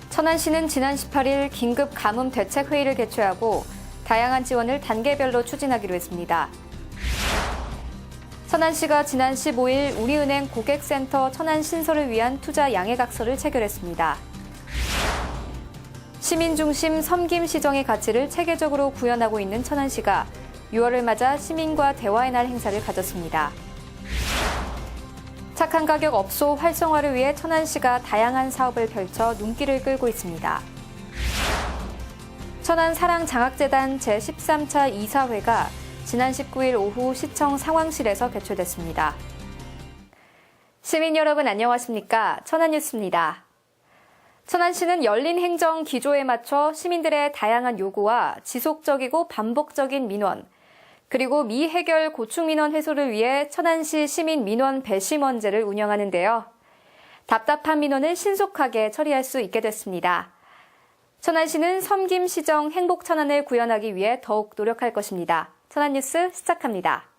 천안시는 지난 18일 긴급 가뭄 대책 회의를 개최하고 다양한 지원을 단계별로 추진하기로 했습니다. 천안시가 지난 15일 우리은행 고객센터 천안 신설을 위한 투자 양해각서를 체결했습니다. 시민 중심 섬김 시정의 가치를 체계적으로 구현하고 있는 천안시가 6월을 맞아 시민과 대화의 날 행사를 가졌습니다. 착한 가격 업소 활성화를 위해 천안시가 다양한 사업을 펼쳐 눈길을 끌고 있습니다. 천안사랑장학재단 제13차 이사회가 지난 19일 오후 시청 상황실에서 개최됐습니다. 시민 여러분 안녕하십니까? 천안뉴스입니다. 천안시는 열린 행정 기조에 맞춰 시민들의 다양한 요구와 지속적이고 반복적인 민원, 그리고 미해결 고충민원 해소를 위해 천안시 시민민원 배심원제를 운영하는데요. 답답한 민원을 신속하게 처리할 수 있게 됐습니다. 천안시는 섬김시정 행복천안을 구현하기 위해 더욱 노력할 것입니다. 천안뉴스 시작합니다.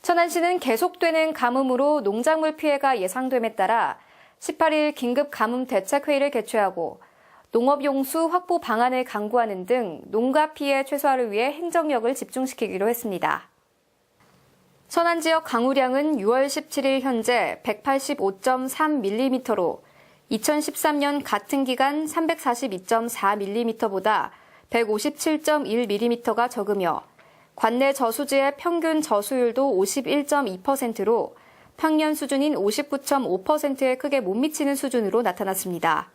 천안시는 계속되는 가뭄으로 농작물 피해가 예상됨에 따라 18일 긴급 가뭄 대책회의를 개최하고 농업용수 확보 방안을 강구하는 등 농가 피해 최소화를 위해 행정력을 집중시키기로 했습니다. 천안 지역 강우량은 6월 17일 현재 185.3mm로 2013년 같은 기간 342.4mm보다 157.1mm가 적으며 관내 저수지의 평균 저수율도 51.2%로 평년 수준인 59.5%에 크게 못 미치는 수준으로 나타났습니다.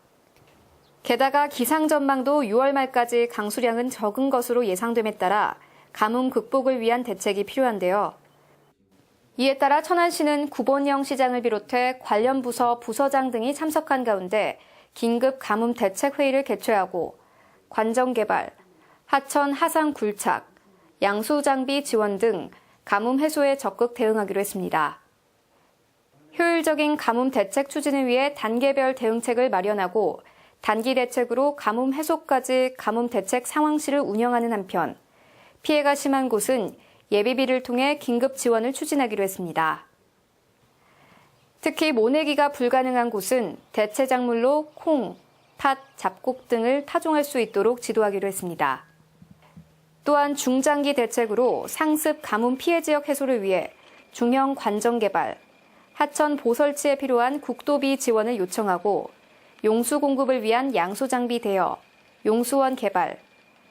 게다가 기상 전망도 6월 말까지 강수량은 적은 것으로 예상됨에 따라 가뭄 극복을 위한 대책이 필요한데요. 이에 따라 천안시는 구본영 시장을 비롯해 관련 부서, 부서장 등이 참석한 가운데 긴급 가뭄 대책 회의를 개최하고 관정 개발, 하천 하상 굴착, 양수 장비 지원 등 가뭄 해소에 적극 대응하기로 했습니다. 효율적인 가뭄 대책 추진을 위해 단계별 대응책을 마련하고 단기 대책으로 가뭄 해소까지 가뭄 대책 상황실을 운영하는 한편 피해가 심한 곳은 예비비를 통해 긴급 지원을 추진하기로 했습니다. 특히 모내기가 불가능한 곳은 대체 작물로 콩, 팥, 잡곡 등을 타종할 수 있도록 지도하기로 했습니다. 또한 중장기 대책으로 상습 가뭄 피해 지역 해소를 위해 중형 관정 개발, 하천 보설치에 필요한 국도비 지원을 요청하고 용수 공급을 위한 양수 장비 대여, 용수원 개발,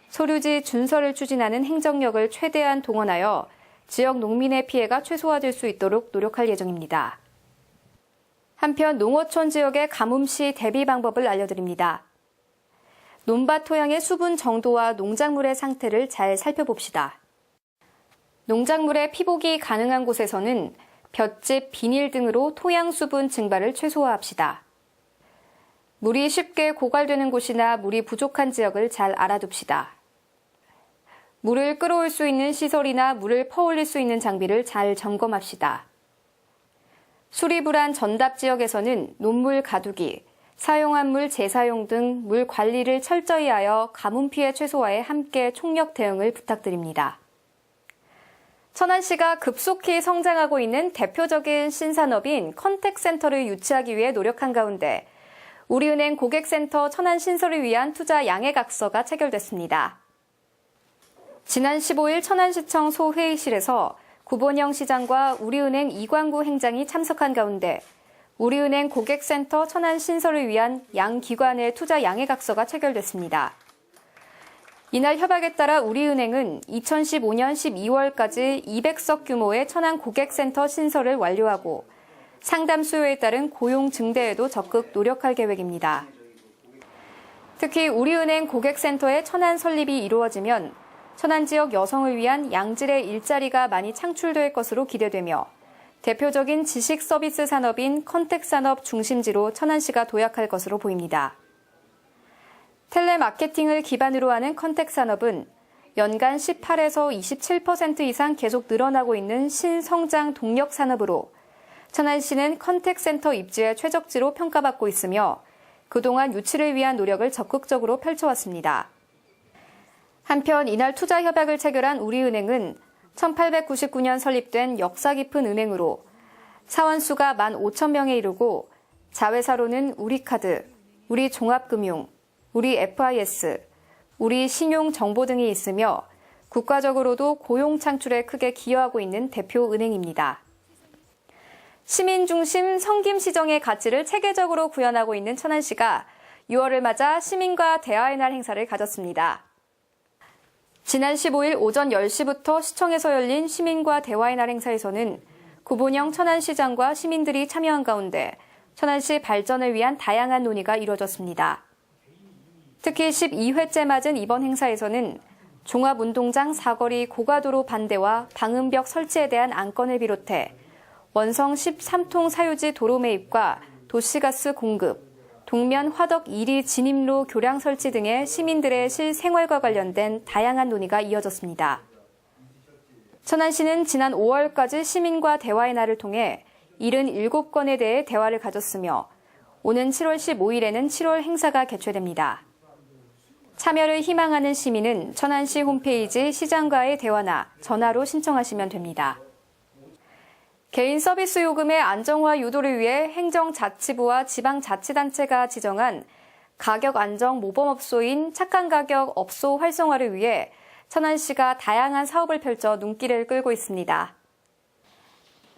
소류지 준설을 추진하는 행정력을 최대한 동원하여 지역 농민의 피해가 최소화될 수 있도록 노력할 예정입니다. 한편 농어촌 지역의 가뭄 시 대비 방법을 알려드립니다. 논밭 토양의 수분 정도와 농작물의 상태를 잘 살펴봅시다. 농작물의 피복이 가능한 곳에서는 볏짚, 비닐 등으로 토양 수분 증발을 최소화합시다. 물이 쉽게 고갈되는 곳이나 물이 부족한 지역을 잘 알아둡시다. 물을 끌어올 수 있는 시설이나 물을 퍼올릴 수 있는 장비를 잘 점검합시다. 수리불안 전답 지역에서는 논물 가두기, 사용한 물 재사용 등 물 관리를 철저히 하여 가뭄 피해 최소화에 함께 총력 대응을 부탁드립니다. 천안시가 급속히 성장하고 있는 대표적인 신산업인 컨택센터를 유치하기 위해 노력한 가운데 우리은행 고객센터 천안 신설을 위한 투자 양해각서가 체결됐습니다. 지난 15일 천안시청 소회의실에서 구본영 시장과 우리은행 이광구 행장이 참석한 가운데 우리은행 고객센터 천안 신설을 위한 양 기관의 투자 양해각서가 체결됐습니다. 이날 협약에 따라 우리은행은 2015년 12월까지 200석 규모의 천안 고객센터 신설을 완료하고 상담 수요에 따른 고용 증대에도 적극 노력할 계획입니다. 특히 우리은행 고객센터의 천안 설립이 이루어지면 천안 지역 여성을 위한 양질의 일자리가 많이 창출될 것으로 기대되며 대표적인 지식 서비스 산업인 컨택 산업 중심지로 천안시가 도약할 것으로 보입니다. 텔레마케팅을 기반으로 하는 컨택 산업은 연간 18에서 27% 이상 계속 늘어나고 있는 신성장 동력 산업으로 천안시는 컨택센터 입지의 최적지로 평가받고 있으며 그동안 유치를 위한 노력을 적극적으로 펼쳐왔습니다. 한편 이날 투자 협약을 체결한 우리은행은 1899년 설립된 역사 깊은 은행으로 사원수가 15,000명에 이르고 자회사로는 우리카드, 우리종합금융, 우리 FIS, 우리 신용정보 등이 있으며 국가적으로도 고용 창출에 크게 기여하고 있는 대표 은행입니다. 시민 중심 성김 시정의 가치를 체계적으로 구현하고 있는 천안시가 6월을 맞아 시민과 대화의 날 행사를 가졌습니다. 지난 15일 오전 10시부터 시청에서 열린 시민과 대화의 날 행사에서는 구본영 천안시장과 시민들이 참여한 가운데 천안시 발전을 위한 다양한 논의가 이루어졌습니다. 특히 12회째 맞은 이번 행사에서는 종합운동장 사거리 고가도로 반대와 방음벽 설치에 대한 안건을 비롯해 원성 13통 사유지 도로 매입과 도시가스 공급, 동면 화덕 1리 진입로 교량 설치 등의 시민들의 실생활과 관련된 다양한 논의가 이어졌습니다. 천안시는 지난 5월까지 시민과 대화의 날을 통해 77건에 대해 대화를 가졌으며 오는 7월 15일에는 7월 행사가 개최됩니다. 참여를 희망하는 시민은 천안시 홈페이지 시장과의 대화나 전화로 신청하시면 됩니다. 개인 서비스 요금의 안정화 유도를 위해 행정자치부와 지방자치단체가 지정한 가격 안정 모범업소인 착한 가격 업소 활성화를 위해 천안시가 다양한 사업을 펼쳐 눈길을 끌고 있습니다.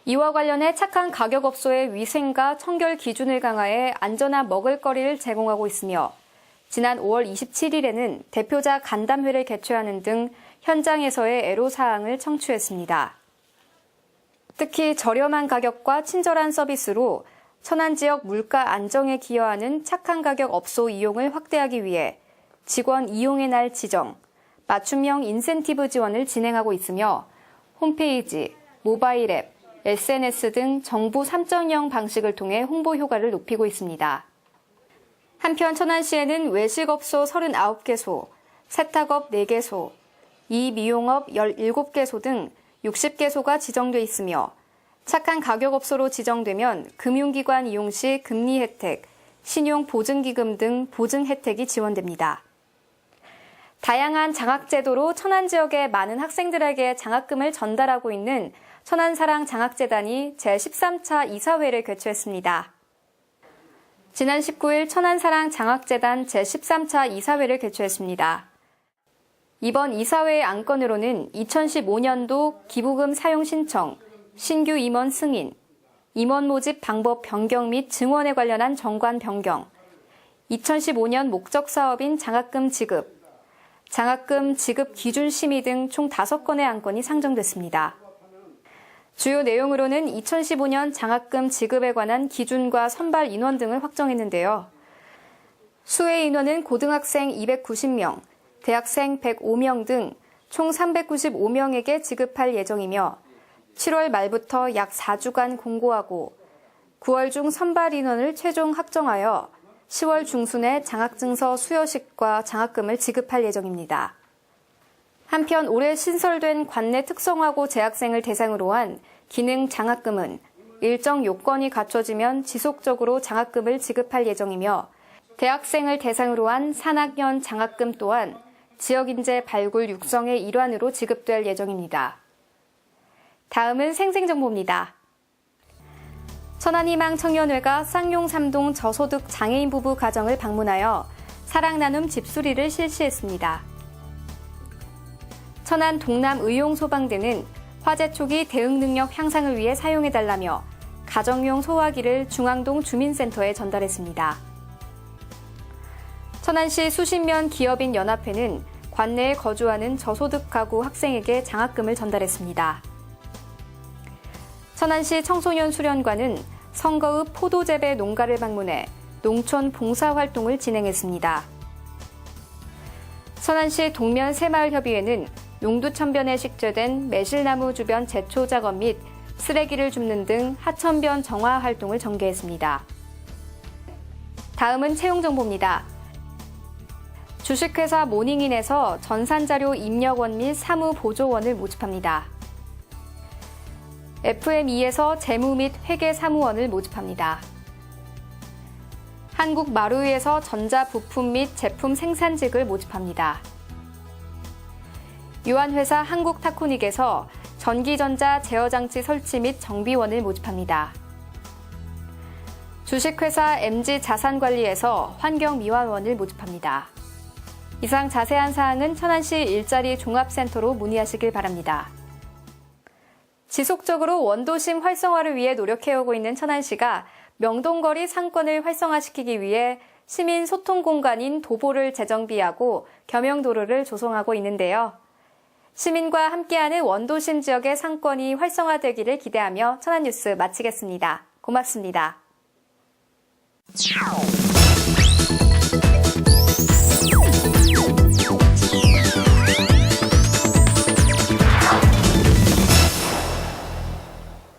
이와 관련해 착한 가격 업소의 위생과 청결 기준을 강화해 안전한 먹을거리를 제공하고 있으며 지난 5월 27일에는 대표자 간담회를 개최하는 등 현장에서의 애로사항을 청취했습니다. 특히 저렴한 가격과 친절한 서비스로 천안 지역 물가 안정에 기여하는 착한 가격 업소 이용을 확대하기 위해 직원 이용의 날 지정, 맞춤형 인센티브 지원을 진행하고 있으며 홈페이지, 모바일 앱, SNS 등 정부 3.0 방식을 통해 홍보 효과를 높이고 있습니다. 한편 천안시에는 외식업소 39개소, 세탁업 4개소, 이미용업 17개소 등 60개소가 지정돼 있으며 착한 가격업소로 지정되면 금융기관 이용 시 금리 혜택, 신용보증기금 등 보증 혜택이 지원됩니다. 다양한 장학제도로 천안 지역의 많은 학생들에게 장학금을 전달하고 있는 천안사랑 장학재단이 제13차 이사회를 개최했습니다. 지난 19일 천안사랑 장학재단 제13차 이사회를 개최했습니다. 이번 이사회의 안건으로는 2015년도 기부금 사용 신청, 신규 임원 승인, 임원 모집 방법 변경 및 증원에 관련한 정관 변경, 2015년 목적 사업인 장학금 지급, 장학금 지급 기준 심의 등 총 5건의 안건이 상정됐습니다. 주요 내용으로는 2015년 장학금 지급에 관한 기준과 선발 인원 등을 확정했는데요. 수혜 인원은 고등학생 290명, 대학생 105명 등 총 395명에게 지급할 예정이며 7월 말부터 약 4주간 공고하고 9월 중 선발 인원을 최종 확정하여 10월 중순에 장학증서 수여식과 장학금을 지급할 예정입니다. 한편 올해 신설된 관내 특성화고 재학생을 대상으로 한 기능 장학금은 일정 요건이 갖춰지면 지속적으로 장학금을 지급할 예정이며 대학생을 대상으로 한 산학년 장학금 또한 지역인재 발굴 육성의 일환으로 지급될 예정입니다. 다음은 생생정보입니다. 천안희망 청년회가 쌍용 3동 저소득 장애인 부부 가정을 방문하여 사랑나눔 집수리를 실시했습니다. 천안 동남의용소방대는 화재 초기 대응 능력 향상을 위해 사용해달라며 가정용 소화기를 중앙동 주민센터에 전달했습니다. 천안시 수십면 기업인 연합회는 관내에 거주하는 저소득 가구 학생에게 장학금을 전달했습니다. 천안시 청소년 수련관은 성거읍 포도재배 농가를 방문해 농촌 봉사활동을 진행했습니다. 천안시 동면 새마을협의회는 농두천변에 식재된 매실나무 주변 제초 작업 및 쓰레기를 줍는 등 하천변 정화 활동을 전개했습니다. 다음은 채용 정보입니다. 주식회사 모닝인에서 전산자료 입력원 및 사무보조원을 모집합니다. FME에서 재무 및 회계 사무원을 모집합니다. 한국마루이에서 전자부품 및 제품 생산직을 모집합니다. 유한회사 한국타코닉에서 전기전자 제어장치 설치 및 정비원을 모집합니다. 주식회사 MG자산관리에서 환경미화원을 모집합니다. 이상 자세한 사항은 천안시 일자리 종합센터로 문의하시길 바랍니다. 지속적으로 원도심 활성화를 위해 노력해오고 있는 천안시가 명동거리 상권을 활성화시키기 위해 시민 소통 공간인 도보를 재정비하고 겸용도로를 조성하고 있는데요. 시민과 함께하는 원도심 지역의 상권이 활성화되기를 기대하며 천안뉴스 마치겠습니다. 고맙습니다.